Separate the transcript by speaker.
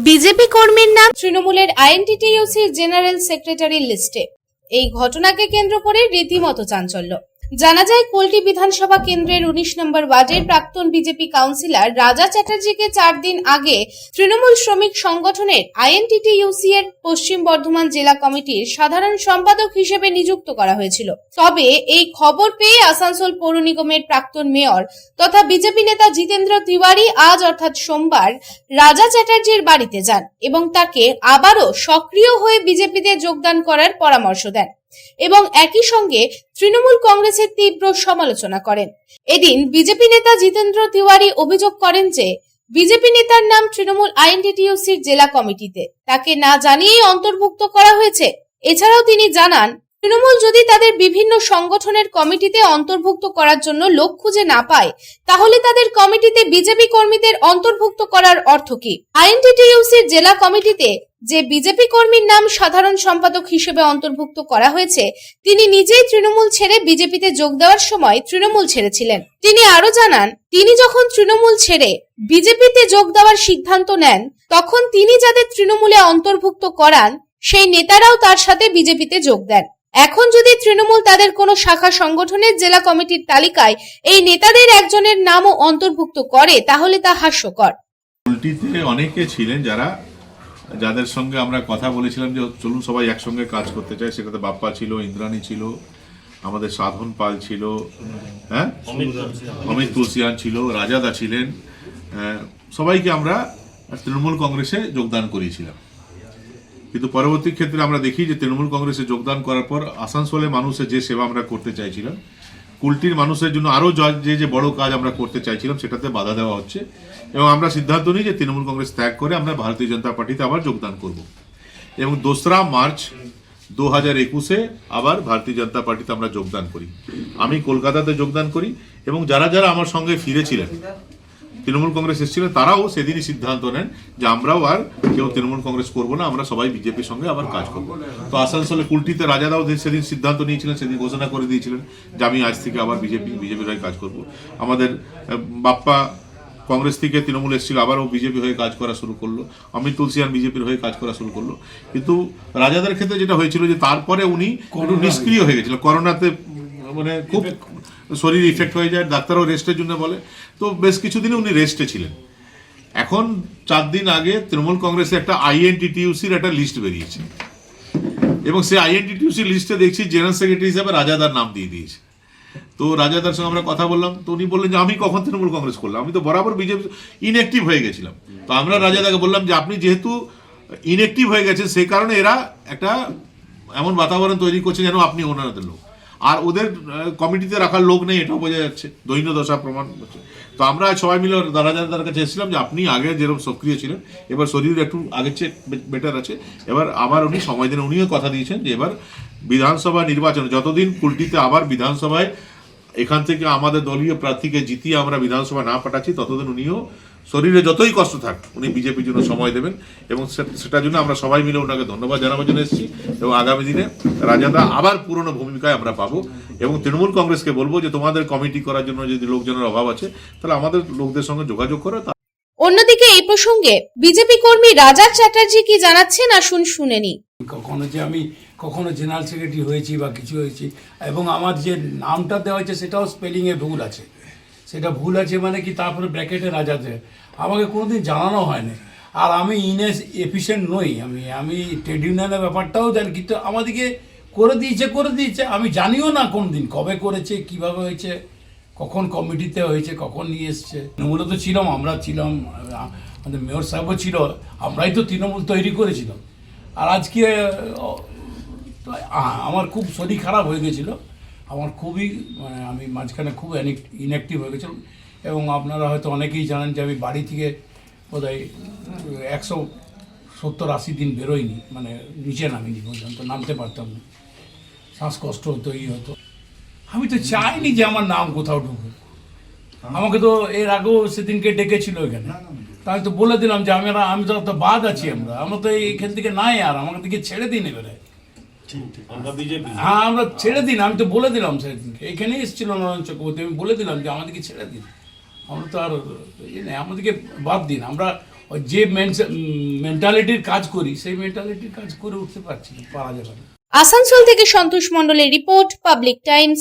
Speaker 1: BJP কর্মীর নাম তৃণমূলের আইএনটিটিইউসির জেনারেল সেক্রেটারির লিস্টে। এই ঘটনাকে কেন্দ্র করে রীতিমতো চাঞ্চল্য। জানা যায়, কুলটি বিধানসভা কেন্দ্রের 19 নম্বর ওয়ার্ডের প্রাক্তন বিজেপি কাউন্সিলর রাজা চ্যাটার্জিকে 4 দিন আগে তৃণমূল শ্রমিক সংগঠনের আইএনটিটিইউসি এর পশ্চিম বর্ধমান জেলা কমিটির সাধারণ সম্পাদক হিসেবে নিযুক্ত করা হয়েছিল। তবে এই খবর পেয়ে আসানসোল পৌর নিগমের প্রাক্তন মেয়র তথা বিজেপি নেতা জিতেন্দ্র তিওয়ারি আজ অর্থাৎ সোমবার রাজা চ্যাটার্জির বাড়িতে যান এবং তাকে আবারও সক্রিয় হয়ে বিজেপিতে যোগদান করার পরামর্শ দেন এবং একই সঙ্গে তৃণমূল কংগ্রেসের তীব্র সমালোচনা করেন। এদিন বিজেপি নেতা জিতেন্দ্র তিওয়ারি অভিযোগ করেন যে বিজেপি নেতার নাম তৃণমূল আইএনটিটিইউসির জেলা কমিটিতে তাকে না জানিয়েই অন্তর্ভুক্ত করা হয়েছে। এছাড়াও তিনি জানান, তৃণমূল যদি তাদের বিভিন্ন সংগঠনের কমিটিতে অন্তর্ভুক্ত করার জন্য লোক খুঁজে না পায়, তাহলে তাদের কমিটিতে বিজেপি কর্মীদের অন্তর্ভুক্ত করার অর্থ কি? আইএনটিটিইউসির জেলা কমিটিতে যে বিজেপি কর্মীর নাম সাধারণ সম্পাদক হিসেবে অন্তর্ভুক্ত করা হয়েছে, তিনি নিজেই তৃণমূল ছেড়ে বিজেপিতে যোগ দেওয়ার সময় তৃণমূল ছেড়েছিলেন। তিনি আরো জানান, তিনি যখন তৃণমূল ছেড়ে বিজেপিতে যোগ দেওয়ার সিদ্ধান্ত নেন, তখন তিনি যাদের তৃণমূলে অন্তর্ভুক্ত করান সেই নেতারাও তার সাথে বিজেপিতে যোগ দেন। এখন যদি তৃণমূল তাদের কোনো শাখা সংগঠনের জেলা কমিটির তালিকায় এই নেতাদের একজনের নামও অন্তর্ভুক্ত করে, তাহলে তা হাস্যকর।
Speaker 2: উল্টিতে অনেকে ছিলেন যাদের সঙ্গে আমরা কথা বলেছিলাম যে চলুন সবাই একসঙ্গে কাজ করতে চাই। সেটাতে বাপ্পা ছিল, ইন্দ্রাণী ছিল, আমাদের সাধন পাল ছিল, অমিত তুলসিয়ান ছিল, রাজাদা ছিলেন। সবাইকে আমরা তৃণমূল কংগ্রেসে যোগদান করিয়েছিলাম। কিন্তু পরবর্তী ক্ষেত্রে আমরা দেখি যে তৃণমূল কংগ্রেসে যোগদান করার পর আসানসোলে মানুষের যে সেবা আমরা করতে চাইছিলাম, কুলটির মানুষের জন্য আরও যে বড় কাজ আমরা করতে চাইছিলাম, সেটাতে বাধা দেওয়া হচ্ছে এবং আমরা সিদ্ধান্ত নিই যে তৃণমূল কংগ্রেস ত্যাগ করে আমরা ভারতীয় জনতা পার্টিতে আবার যোগদান করব এবং 2রা মার্চ 2021-এ আবার ভারতীয় জনতা পার্টিতে আমরা যোগদান করি। আমি কলকাতাতে যোগদান করি এবং যারা যারা আমার সঙ্গে ফিরেছিলেন, তৃণমূল কংগ্রেস এসেছিলেন, তারাও সেদিনই সিদ্ধান্ত নেন যে আমরাও আর কেউ তৃণমূল কংগ্রেস করবো না, আমরা সবাই বিজেপির সঙ্গে আবার কাজ করবো। তো আসানসোলে কুলটিতে রাজাদাও সেদিন সিদ্ধান্ত নিয়েছিলেন, সেদিন ঘোষণা করে দিয়েছিলেন যে আমি আজ থেকে আবার বিজেপির হয়ে কাজ করব। আমাদের বাপ্পা কংগ্রেস থেকে তৃণমূল এসেছিল, আবারও বিজেপি হয়ে কাজ করা শুরু করলো। অমিত তুলসিয়ান বিজেপির হয়ে কাজ করা শুরু করলো। কিন্তু রাজাদের ক্ষেত্রে যেটা হয়েছিল যে তারপরে উনি একটু নিষ্ক্রিয় হয়ে গেছিল, করোনাতে মানে খুব শরীর ইফেক্ট হয়ে যায়, ডাক্তারও রেস্টের জন্য বলে। তো বেশ কিছুদিনে উনি রেস্টে ছিলেন। এখন 4 দিন আগে তৃণমূল কংগ্রেসে একটা আইএনটিটিইউসির একটা লিস্ট বেরিয়েছে এবং সেই আইএনটিটিইউসির লিস্টে দেখছি জেনারেল সেক্রেটারি হিসাবে রাজাদার নাম দিয়ে দিয়েছে। তো রাজাদার সঙ্গে আমরা কথা বললাম, তো উনি বললেন যে আমি কখন তৃণমূল কংগ্রেস করলাম, আমি তো বরাবর বিজেপি ইনঅ্যাক্টিভ হয়ে গেছিলাম। তো আমরা রাজাদাকে বললাম যে আপনি যেহেতু ইনঅ্যাক্টিভ হয়ে গেছেন, সেই কারণে এরা একটা এমন বাতাবরণ তৈরি করছে যেন আপনি ওনাদের লোক, আর ওদের কমিটিতে রাখার লোক নেই, এটাও বোঝা যাচ্ছে, দৈন্য দশা প্রমাণ হচ্ছে। তো আমরা সবাই মিলে রাজাদার কাছে এসেছিলাম যে আপনি আগে যেরকম সক্রিয় ছিলেন, এবার শরীর একটু আগের চেয়ে বেটার আছে, এবার আবার উনি সময় দিন। উনিও কথা দিয়েছেন যে এবার বিধানসভা নির্বাচন যতদিন কুলটিতে আবার বিধানসভায় এখান থেকে আমাদের দলীয় প্রার্থীকে জিতিয়ে আমরা বিধানসভা না পাঠাচ্ছি, ততদিন উনিও শরীরে যতই কষ্ট থাক উনি বিজেপির জন্য সময় দেবেন এবং সেটার জন্য আমরা সবাই মিলে ওনাকে ধন্যবাদ জানাবার জন্য এসেছি। এবং আগামী দিনে রাজাদা আবার পুরনো ভূমিকায় আমরা পাবো এবং তৃণমূল কংগ্রেসকে বলবো যে তোমাদের কমিটি করার জন্য যদি লোকজনের অভাব আছে, তাহলে আমাদের লোকদের সঙ্গে যোগাযোগ করো।
Speaker 1: অন্যদিকে এই প্রসঙ্গে বিজেপি কর্মী রাজা চ্যাটার্জি কি জানাচ্ছেন, আসুন শুনে নি।
Speaker 3: কখনো জেনারেল সেক্রেটারি হয়েছি বা কিছু হয়েছি, এবং আমার যে নামটা দেওয়া হয়েছে সেটাও স্পেলিংয়ে ভুল আছে। সেটা ভুল আছে মানে কি, তারপরে ব্র্যাকেটে রাজাতে আমাকে কোনোদিন জানানো হয়নি। আর আমি এফিশিয়েন্ট নই, আমি ট্রেড ইউনিয়নের ব্যাপারটাও জানি, কিন্তু আমাদেরকে করে দিয়েছে। আমি জানিও না কোনদিন কবে করেছে, কিভাবে হয়েছে, কখন কমিটিতে হয়েছে, কখন নিয়ে এসছে। তৃণমূলে তো ছিলাম, আমরা ছিলাম, আমাদের মেয়র সাহেবও ছিল, আমরাই তো তৃণমূল তৈরি করেছিলাম। আর আজকে আমার খুব শরীর খারাপ হয়ে গেছিলো, আমার খুবই আমি মাঝখানে খুব ইনঅ্যাক্টিভ হয়ে গেছিলাম। এবং আপনারা হয়তো অনেকেই জানেন যে আমি বাড়ি থেকে বোধহয় 170-80 দিন বেরোইনি, মানে নিচে নামিনি পর্যন্ত, নামতে পারতাম না, শ্বাসকষ্ট হতো, হতো। আমি তো চাইনি যে আমার নাম কোথাও ঢুকে। আমাকে তো এর আগেও সেদিনকে ডেকেছিল এখানে, তা আমি তো বলে দিলাম যে আমি তো বাদ আছি, আমরা তো এইখান থেকে নাই, আর আমাকে দিকে ছেড়ে দিন এবারে। হ্যাঁ, আমরা ছেড়ে দিন, আমি তো বলে দিলাম সেদিনকে, এখানে এসেছিল নরেন্দ্র চক্রবর্তী, আমি বলে দিলাম যে আমাদেরকে ছেড়ে দিন, আমরা তো আর আমাদেরকে বাদ দিন, আমরা ওই যে মেন্টালিটির কাজ করি সেই মেন্টালিটির কাজ করে উঠতে পারা যাবে না।
Speaker 1: আসানসোল থেকে সন্তোষ মণ্ডলের রিপোর্ট, পাবলিক টাইমস।